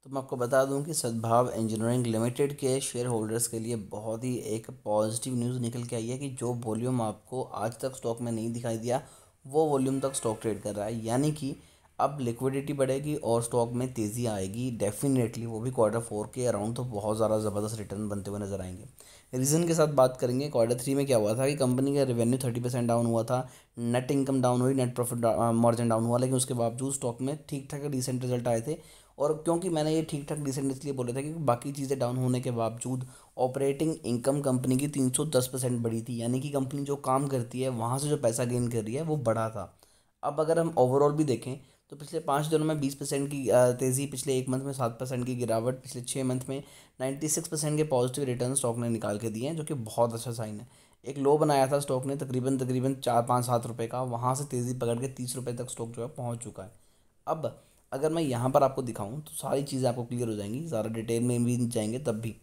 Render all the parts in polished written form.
तो मैं आपको बता दूं कि सद्भाव इंजीनियरिंग लिमिटेड के शेयर होल्डर्स के लिए बहुत ही एक पॉजिटिव न्यूज़ निकल के आई है कि जो वॉल्यूम आपको आज तक स्टॉक में नहीं दिखाई दिया वो वॉल्यूम तक स्टॉक ट्रेड कर रहा है। यानी कि अब लिक्विडिटी बढ़ेगी और स्टॉक में तेज़ी आएगी डेफिनेटली, वो भी Q4 के अराउंड। तो बहुत ज़्यादा ज़बरदस्त रिटर्न बनते हुए नजर आएंगे। रीज़न के साथ बात करेंगे। Q3 में क्या हुआ था कि कंपनी का रेवेन्यू 30% डाउन हुआ था, नेट इनकम डाउन हुई, नेट प्रॉफिट मार्जिन डाउन हुआ, लेकिन उसके बावजूद स्टॉक में ठीक ठाक रिसेंट रिजल्ट आए थे। और क्योंकि मैंने ये ठीक ठाक डिसेंट इसलिए बोले थे क्योंकि बाकी चीज़ें डाउन होने के बावजूद ऑपरेटिंग इनकम कंपनी की 310% बढ़ी थी। यानी कि कंपनी जो काम करती है वहाँ से जो पैसा गेन कर रही है वो बढ़ा था। अब अगर हम ओवरऑल भी देखें तो पिछले 5 दिनों में 20% की तेज़ी, पिछले एक मंथ में 7% की गिरावट, पिछले 6 मंथ में 96% के पॉजिटिव रिटर्न स्टॉक ने निकाल के दिए हैं, जो कि बहुत अच्छा साइन है। एक लो बनाया था स्टॉक ने तकरीबन तकरीबन 4 5 7 रुपये का, वहाँ से तेज़ी पकड़ के 30 रुपये तक स्टॉक जो है पहुँच चुका है। अब अगर मैं यहाँ पर आपको दिखाऊं तो सारी चीज़ें आपको क्लियर हो जाएंगी, ज़्यादा डिटेल में भी नहीं जाएंगे तब भी।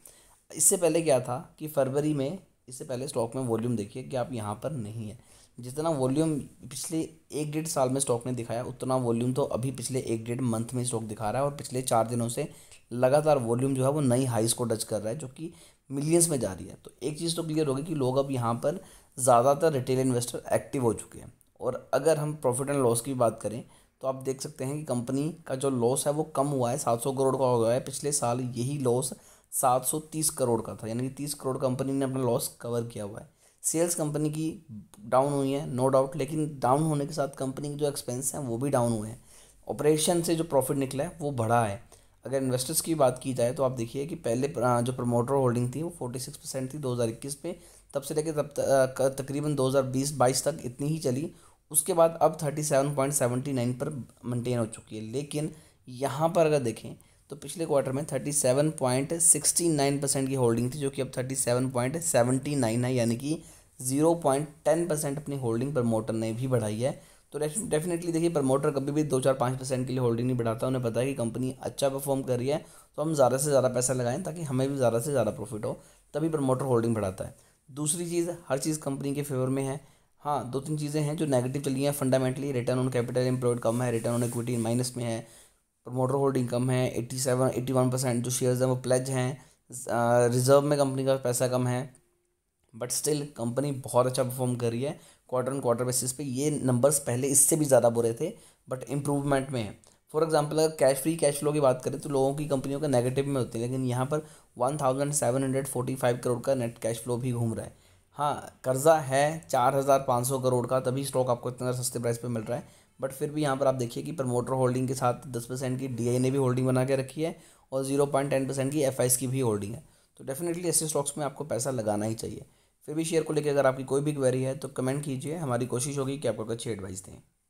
इससे पहले क्या था कि फरवरी में, इससे पहले स्टॉक में वॉल्यूम देखिए कि आप यहाँ पर नहीं है। जितना वॉल्यूम पिछले 1 1.5 साल में स्टॉक ने दिखाया उतना वॉल्यूम तो अभी पिछले 1 1.5 मंथ में स्टॉक दिखा रहा है। और पिछले 4 दिनों से लगातार वॉल्यूम जो है वो नई हाइस को टच कर रहा है, जो कि मिलियंस में जा रही है। तो एक चीज़ तो क्लियर होगी कि लोग अब यहाँ पर ज़्यादातर रिटेल इन्वेस्टर एक्टिव हो चुके हैं। और अगर हम प्रॉफिट एंड लॉस की बात करें तो आप देख सकते हैं कि कंपनी का जो लॉस है वो कम हुआ है, 700 करोड़ का हो गया है। पिछले साल यही लॉस 730 करोड़ का था, यानी कि 30 करोड़ कंपनी ने अपना लॉस कवर किया हुआ है। सेल्स कंपनी की डाउन हुई है नो डाउट, लेकिन डाउन होने के साथ कंपनी के जो एक्सपेंस हैं वो भी डाउन हुए हैं। ऑपरेशन से जो प्रॉफिट निकला है वो बढ़ा है। अगर इन्वेस्टर्स की बात की जाए तो आप देखिए कि पहले जो प्रमोटर होल्डिंग थी वो 46% थी 2021 पे, तब से लेकर तकरीबन 2020-22 तक इतनी ही चली। उसके बाद अब 37.79 पर मेंटेन हो चुकी है। लेकिन यहाँ पर अगर देखें तो पिछले क्वार्टर में 37.69% की होल्डिंग थी, जो कि अब 37.79 है। यानी कि 0.10% अपनी होल्डिंग प्रमोटर ने भी बढ़ाई है। तो डेफिनेटली देखिए, प्रमोटर कभी भी 2 4 5% के लिए होल्डिंग नहीं बढ़ाता। उन्हें पता है कि कंपनी अच्छा परफॉर्म कर रही है तो हम ज़्यादा से ज़्यादा पैसा लगाएं ताकि हमें भी ज़्यादा से ज़्यादा प्रॉफिट हो, तभी प्रमोटर होल्डिंग बढ़ाता है। दूसरी चीज़, हर चीज़ कंपनी के फेवर में है। हाँ, 2 3 चीज़ें हैं जो नेगेटिव चली हैं fundamentally. Return on capital employed कम है, रिटर्न ऑन इक्विटी माइनस में है, प्रमोटर होल्डिंग कम है, 87 81% जो शेयर्स हैं वो प्लेज हैं, रिजर्व में कंपनी का पैसा कम है। बट स्टिल कंपनी बहुत अच्छा परफॉर्म कर रही है। क्वार्टर ऑन क्वार्टर बेसिस पे ये नंबर्स पहले इससे भी ज़्यादा बुरे थे, बट इम्प्रूवमेंट में है। फॉर एग्जांपल अगर कैश फ्लो की बात करें तो लोगों की कंपनियों का नेगेटिव में होती है, लेकिन यहाँ पर 1745 करोड़ का नेट कैश फ्लो भी घूम रहा है। हाँ, कर्जा है 4500 करोड़ का, तभी स्टॉक आपको इतना सस्ते प्राइस पे मिल रहा है। बट फिर भी यहाँ पर आप देखिए कि प्रमोटर होल्डिंग के साथ 10% की डीआई ने भी होल्डिंग बना के रखी है और 0.10% की एफ की भी होल्डिंग है। तो डेफिनेटली ऐसे स्टॉक्स में आपको पैसा लगाना ही चाहिए। फिर भी शेयर को लेकर अगर आपकी कोई भी क्वेरी है तो कमेंट कीजिए, हमारी कोशिश होगी कि आपको अच्छी एडवाइस दें।